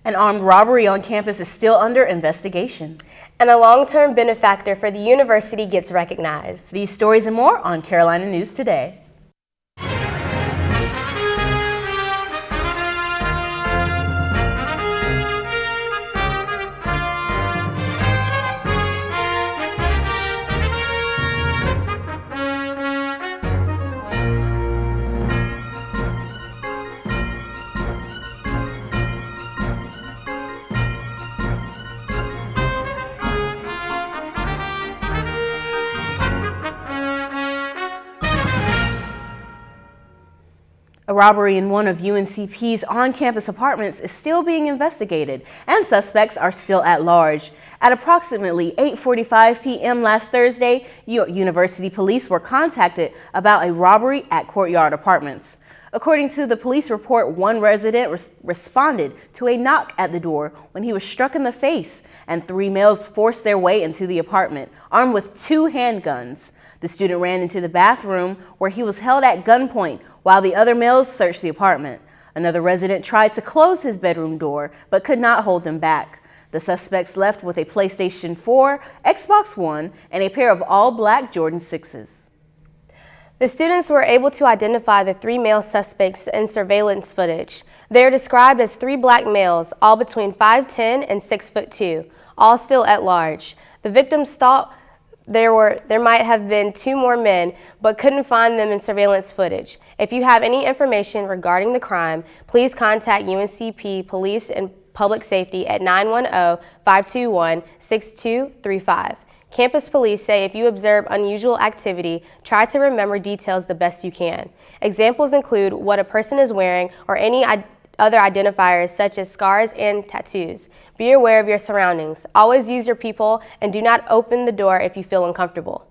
An armed robbery on campus is still under investigation. And a long-term benefactor for the university gets recognized. These stories and more on Carolina News Today. A robbery in one of UNCP's on-campus apartments is still being investigated, and suspects are still at large. At approximately 8:45 p.m. last Thursday, university police were contacted about a robbery at Courtyard Apartments. According to the police report, one resident responded to a knock at the door when he was struck in the face, and 3 males forced their way into the apartment, armed with 2 handguns. The student ran into the bathroom where he was held at gunpoint while the other males searched the apartment. Another resident tried to close his bedroom door but could not hold them back. The suspects left with a PlayStation 4, Xbox One, and a pair of all-black Jordan 6s. The students were able to identify the 3 male suspects in surveillance footage. They are described as 3 black males, all between 5'10" and 6'2", all still at large. The victims thought there might have been 2 more men, but couldn't find them in surveillance footage. If you have any information regarding the crime, please contact UNCP Police and Public Safety at 910-521-6235. Campus police say if you observe unusual activity, try to remember details the best you can. Examples include what a person is wearing or any other identifiers such as scars and tattoos. Be aware of your surroundings. Always use your people and do not open the door if you feel uncomfortable.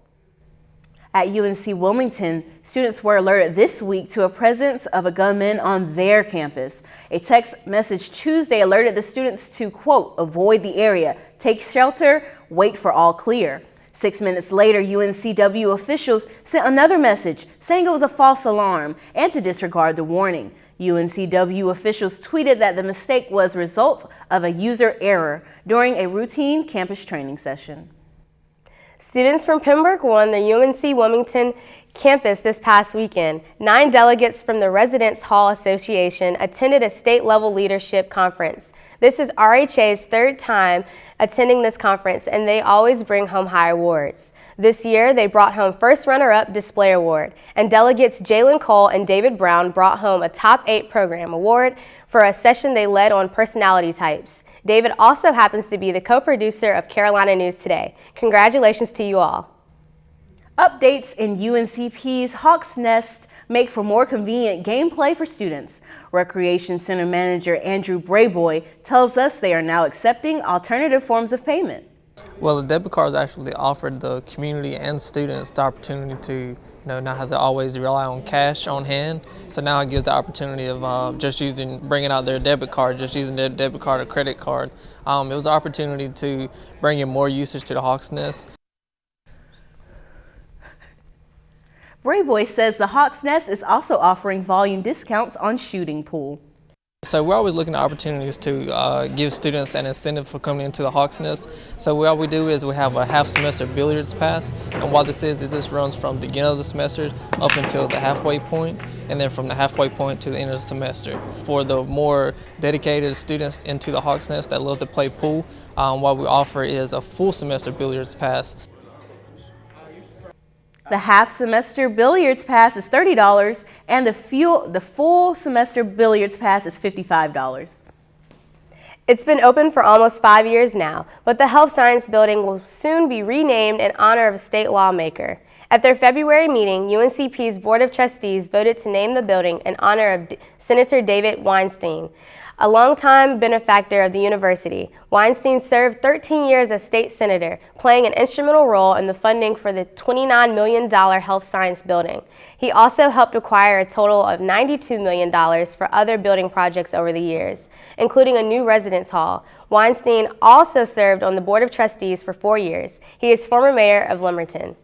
At UNC Wilmington, students were alerted this week to a presence of a gunman on their campus. A text message Tuesday alerted the students to, quote, avoid the area, take shelter, wait for all clear. 6 minutes later, UNCW officials sent another message saying it was a false alarm and to disregard the warning. UNCW officials tweeted that the mistake was a result of a user error during a routine campus training session. Students from Pembroke won the UNC Wilmington campus this past weekend. 9 delegates from the Residence Hall Association attended a state-level leadership conference. This is RHA's 3rd time attending this conference, and they always bring home high awards. This year, they brought home first runner-up display award, and delegates Jalen Cole and David Brown brought home a top 8 program award for a session they led on personality types. David also happens to be the co-producer of Carolina News Today. Congratulations to you all. Updates in UNCP's Hawks Nest make for more convenient gameplay for students. Recreation Center Manager Andrew Brayboy tells us they are now accepting alternative forms of payment. Well, the debit cards actually offered the community and students the opportunity to not have to always rely on cash on hand. So now it gives the opportunity of bringing out their debit card, just using their debit card or credit card. It was an opportunity to bring in more usage to the Hawks Nest. Brayboy says the Hawks Nest is also offering volume discounts on shooting pool. So we're always looking at opportunities to give students an incentive for coming into the Hawks Nest. So what we do is we have a half semester billiards pass, and what this is this runs from the beginning of the semester up until the halfway point, and then from the halfway point to the end of the semester. For the more dedicated students into the Hawks Nest that love to play pool, what we offer is a full semester billiards pass. The half-semester billiards pass is $30, and the full semester billiards pass is $55. It's been open for almost 5 years now, but the Health Science Building will soon be renamed in honor of a state lawmaker. At their February meeting, UNCP's Board of Trustees voted to name the building in honor of Senator David Weinstein, a longtime benefactor of the university. Weinstein served 13 years as state senator, playing an instrumental role in the funding for the $29 million Health Science Building. He also helped acquire a total of $92 million for other building projects over the years, including a new residence hall. Weinstein also served on the Board of Trustees for 4 years. He is former mayor of Lumberton.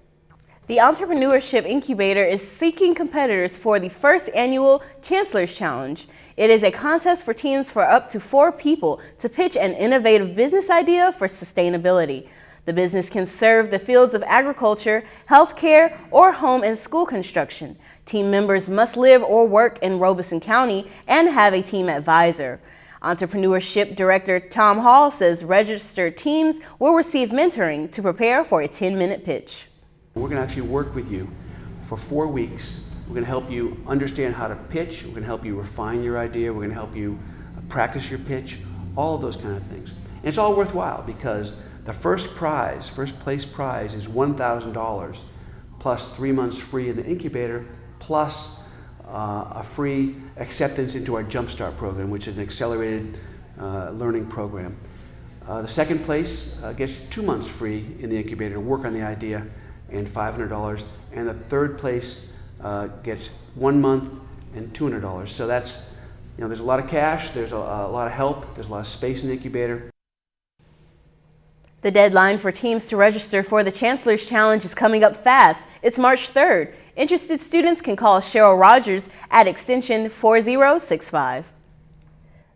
The Entrepreneurship Incubator is seeking competitors for the first annual Chancellor's Challenge. It is a contest for teams for up to 4 people to pitch an innovative business idea for sustainability. The business can serve the fields of agriculture, healthcare, or home and school construction. Team members must live or work in Robeson County and have a team advisor. Entrepreneurship Director Tom Hall says registered teams will receive mentoring to prepare for a 10-minute pitch. We're going to actually work with you for 4 weeks. We're going to help you understand how to pitch. We're going to help you refine your idea. We're going to help you practice your pitch, all of those kind of things. And it's all worthwhile because the first place prize is $1,000 plus 3 months free in the incubator plus a free acceptance into our Jumpstart program, which is an accelerated learning program. The second place gets 2 months free in the incubator to work on the idea and $500, and the third place gets 1 month and $200. So that's, there's a lot of cash, there's a lot of help, there's a lot of space in the incubator. The deadline for teams to register for the Chancellor's Challenge is coming up fast. It's March 3rd. Interested students can call Cheryl Rogers at extension 4065.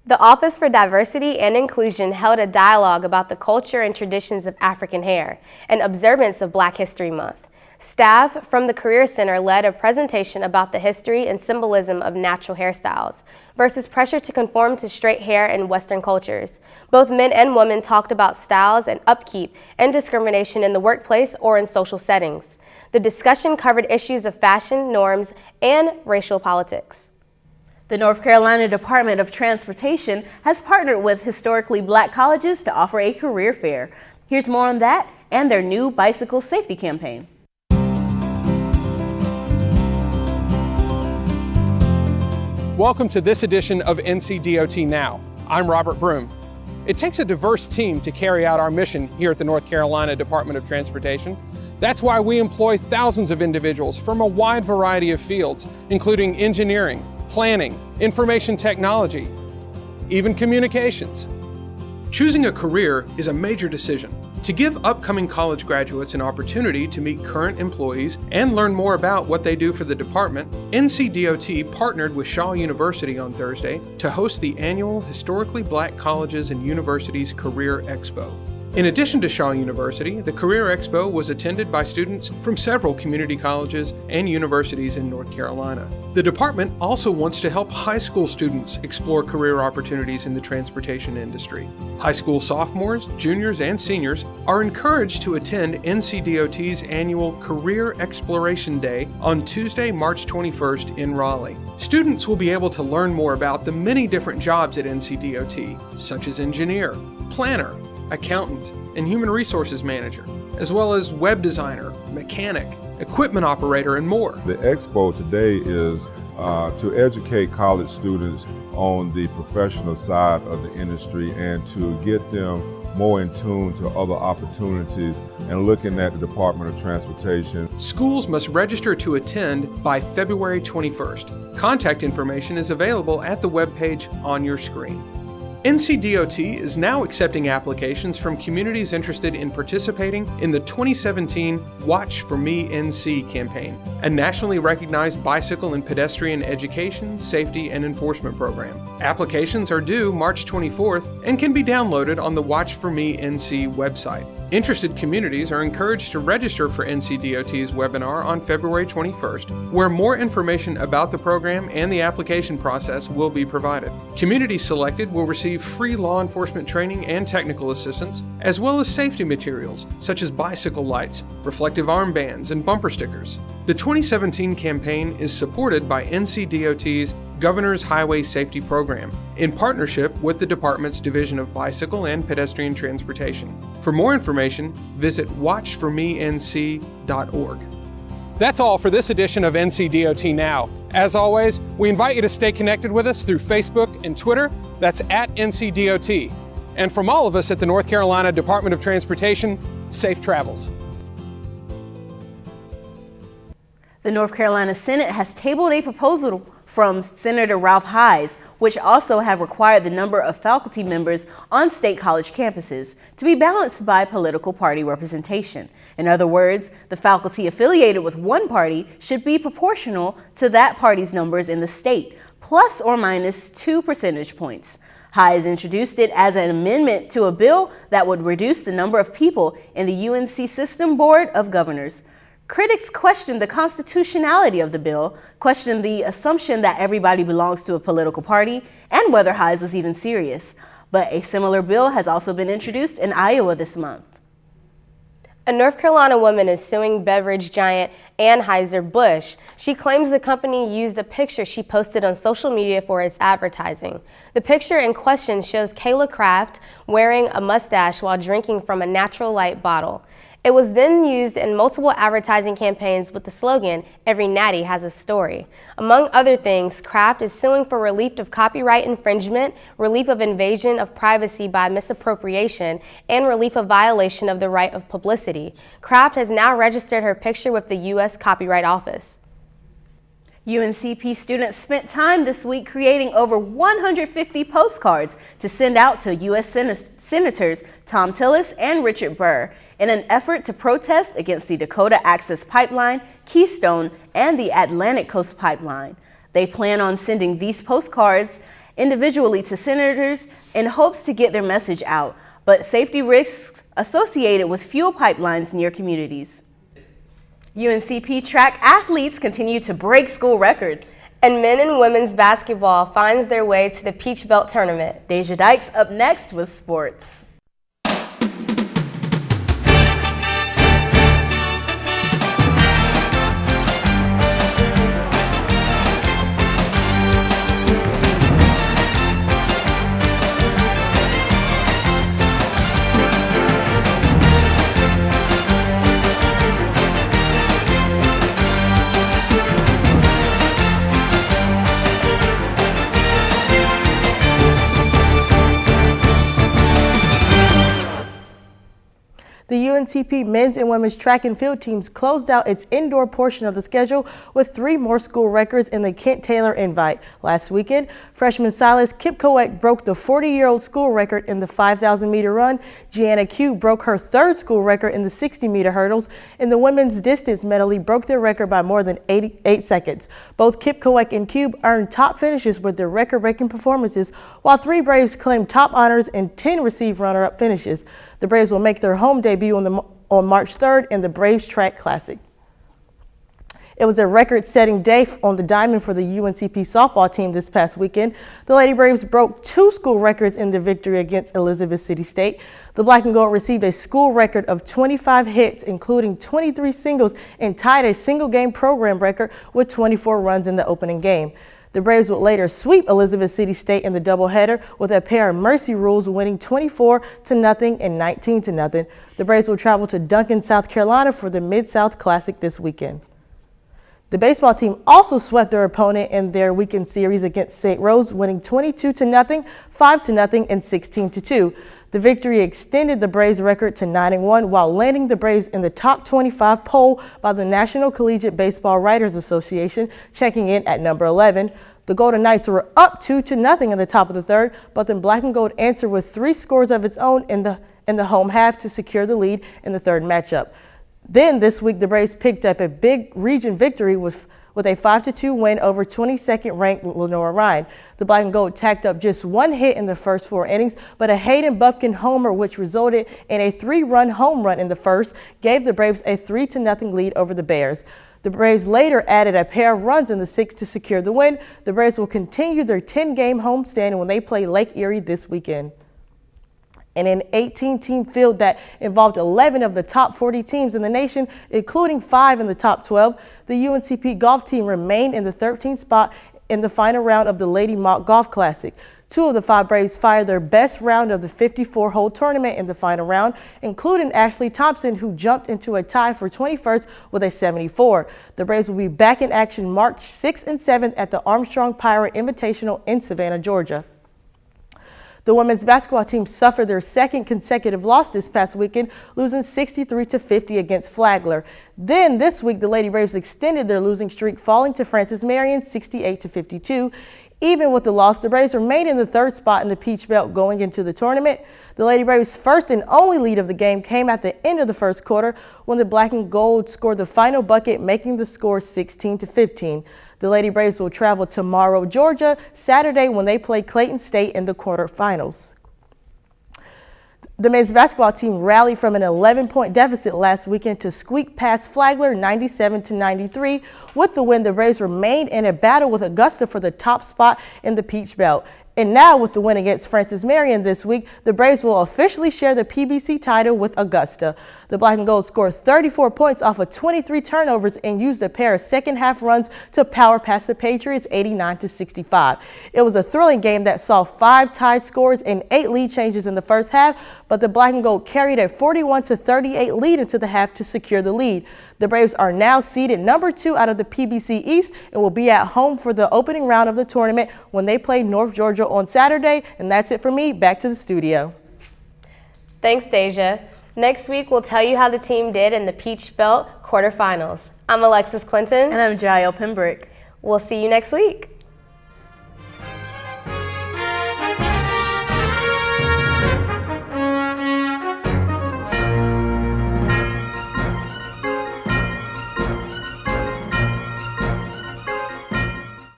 The Office for Diversity and Inclusion held a dialogue about the culture and traditions of African hair and observance of Black History Month. Staff from the Career Center led a presentation about the history and symbolism of natural hairstyles versus pressure to conform to straight hair in Western cultures. Both men and women talked about styles and upkeep and discrimination in the workplace or in social settings. The discussion covered issues of fashion, norms, and racial politics. The North Carolina Department of Transportation has partnered with historically Black colleges to offer a career fair. Here's more on that and their new bicycle safety campaign. Welcome to this edition of NC-DOT Now. I'm Robert Broom. It takes a diverse team to carry out our mission here at the North Carolina Department of Transportation. That's why we employ thousands of individuals from a wide variety of fields, including engineering, planning, information technology, even communications. Choosing a career is a major decision. To give upcoming college graduates an opportunity to meet current employees and learn more about what they do for the department, NC-DOT partnered with Shaw University on Thursday to host the annual Historically Black Colleges and Universities Career Expo. In addition to Shaw University, the Career Expo was attended by students from several community colleges and universities in North Carolina. The department also wants to help high school students explore career opportunities in the transportation industry. High school sophomores, juniors, and seniors are encouraged to attend NC-DOT's annual Career Exploration Day on Tuesday, March 21st in Raleigh. Students will be able to learn more about the many different jobs at NC-DOT, such as engineer, planner, accountant, and human resources manager, as well as web designer, mechanic, equipment operator, and more. The expo today is to educate college students on the professional side of the industry and to get them more in tune to other opportunities and looking at the Department of Transportation. Schools must register to attend by February 21st. Contact information is available at the webpage on your screen. NC-DOT is now accepting applications from communities interested in participating in the 2017 Watch for Me NC campaign, a nationally recognized bicycle and pedestrian education, safety, and enforcement program. Applications are due March 24th and can be downloaded on the Watch for Me NC website. Interested communities are encouraged to register for NC-DOT's webinar on February 21st, where more information about the program and the application process will be provided. Communities selected will receive free law enforcement training and technical assistance, as well as safety materials such as bicycle lights, reflective armbands, and bumper stickers. The 2017 campaign is supported by NC-DOT's Governor's Highway Safety Program in partnership with the department's Division of Bicycle and Pedestrian Transportation. For more information, visit watchformenc.org. That's all for this edition of NC-DOT Now. As always, we invite you to stay connected with us through Facebook and Twitter. That's at NC-DOT. And from all of us at the North Carolina Department of Transportation, safe travels. The North Carolina Senate has tabled a proposal from Senator Ralph Hicks, which also have required the number of faculty members on state college campuses to be balanced by political party representation. In other words, the faculty affiliated with one party should be proportional to that party's numbers in the state, plus or minus 2 percentage points. Hicks introduced it as an amendment to a bill that would reduce the number of people in the UNC System Board of Governors. Critics questioned the constitutionality of the bill, questioned the assumption that everybody belongs to a political party, and whether Hicks was even serious. But a similar bill has also been introduced in Iowa this month. A North Carolina woman is suing beverage giant Anheuser-Busch. She claims the company used a picture she posted on social media for its advertising. The picture in question shows Kayla Kraft wearing a mustache while drinking from a Natural Light bottle. It was then used in multiple advertising campaigns with the slogan, "Every Natty has a story." Among other things, Kraft is suing for relief of copyright infringement, relief of invasion of privacy by misappropriation, and relief of violation of the right of publicity. Kraft has now registered her picture with the U.S. Copyright Office. UNCP students spent time this week creating over 150 postcards to send out to U.S. Senators Thom Tillis and Richard Burr in an effort to protest against the Dakota Access Pipeline, Keystone, and the Atlantic Coast Pipeline. They plan on sending these postcards individually to senators in hopes to get their message out, but safety risks associated with fuel pipelines near communities. UNCP track athletes continue to break school records. And men and women's basketball finds their way to the Peach Belt Tournament. Deja Dykes up next with sports. The UNCP men's and women's track and field teams closed out its indoor portion of the schedule with 3 more school records in the Kent Taylor Invite. Last weekend, freshman Silas Kipkoek broke the 40-year-old school record in the 5,000-meter run. Gianna Q broke her 3rd school record in the 60-meter hurdles, and the women's distance medley broke their record by more than 88 seconds. Both Kipkoek and Cube earned top finishes with their record-breaking performances, while 3 Braves claimed top honors and 10 received runner-up finishes. The Braves will make their home debut on March 3rd in the Braves Track Classic. It was a record-setting day on the diamond for the UNCP softball team this past weekend. The Lady Braves broke 2 school records in the victory against Elizabeth City State. The Black and Gold received a school record of 25 hits, including 23 singles, and tied a single-game program record with 24 runs in the opening game. The Braves would later sweep Elizabeth City State in the doubleheader with a pair of mercy rules, winning 24-0 and 19-0. The Braves will travel to Duncan, South Carolina for the Mid-South Classic this weekend. The baseball team also swept their opponent in their weekend series against St. Rose, winning 22-0, 5-0, and 16-2. The victory extended the Braves' record to 9-1 while landing the Braves in the top 25 poll by the National Collegiate Baseball Writers Association, checking in at number 11. The Golden Knights were up 2-0 in the top of the 3rd, but then Black and Gold answered with 3 scores of its own in the home half to secure the lead in the 3rd matchup. Then this week, the Braves picked up a big region victory with a 5-2 win over 22nd ranked Lenora Ryan. The Black and Gold tacked up just 1 hit in the first 4 innings, but a Hayden Buffkin homer, which resulted in a 3-run home run in the first, gave the Braves a 3-0 lead over the Bears. The Braves later added a pair of runs in the 6th to secure the win. The Braves will continue their 10-game homestand when they play Lake Erie this weekend. In an 18-team field that involved 11 of the top 40 teams in the nation, including 5 in the top 12, the UNCP golf team remained in the 13th spot in the final round of the Lady Mock Golf Classic. 2 of the 5 Braves fired their best round of the 54-hole tournament in the final round, including Ashley Thompson, who jumped into a tie for 21st with a 74. The Braves will be back in action March 6th and 7th at the Armstrong Pirate Invitational in Savannah, Georgia. The women's basketball team suffered their second consecutive loss this past weekend, losing 63-50 against Flagler. Then this week, the Lady Braves extended their losing streak, falling to Francis Marion 68-52. Even with the loss, the Braves remained in the third spot in the Peach Belt going into the tournament. The Lady Braves' first and only lead of the game came at the end of the first quarter when the Black and Gold scored the final bucket, making the score 16-15. The Lady Braves will travel to Morrow, Georgia, Saturday when they play Clayton State in the quarterfinals. The men's basketball team rallied from an 11-point deficit last weekend to squeak past Flagler 97-93. With the win, the Braves remained in a battle with Augusta for the top spot in the Peach Belt. And now, with the win against Francis Marion this week, the Braves will officially share the PBC title with Augusta. The Black and Gold scored 34 points off of 23 turnovers and used a pair of second-half runs to power past the Patriots 89-65. It was a thrilling game that saw 5 tied scores and 8 lead changes in the first half, but the Black and Gold carried a 41-38 lead into the half to secure the lead. The Braves are now seeded number 2 out of the PBC East and will be at home for the opening round of the tournament when they play North Georgia on Saturday. And that's it for me. Back to the studio. Thanks, Deja. Next week, we'll tell you how the team did in the Peach Belt quarterfinals. I'm Alexis Clinton. And I'm Jael Pembroke. We'll see you next week.